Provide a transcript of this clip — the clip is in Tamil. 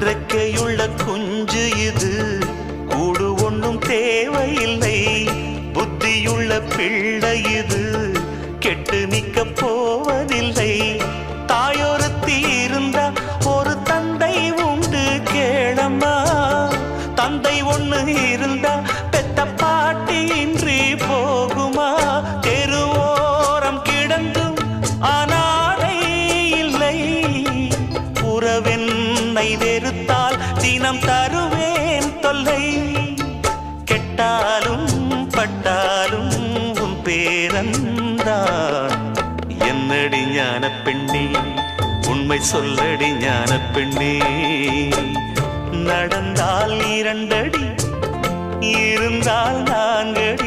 இறக்கையுள்ள குஞ்சு இது, கூடு ஒன்றும் தேவையில்லை. புத்தியுள்ள பிள்ளை இது, கெட்டு நிக்க போவதில்லை. தாயொருத்தி இருந்தா ஒரு தந்தை உண்டு கேளம்மா. தந்தை ஒண்ணு இருந்தா பெத்த பாட்டி இன்றி போகுமா? தெருவோரம் கிடந்தும் அனாதை இல்லை. உறவென்னை வெறுத்தால் தினம் தருவேன் தொல்லை. கெட்டாலும் பட்டாலும் உன் பேரன்தான். என்னடி ஞான பெண்ணே, உண்மை சொல்லடி ஞான பெண்ணே. நடந்தால் 2 அடி, இருந்தால் 4 அடி.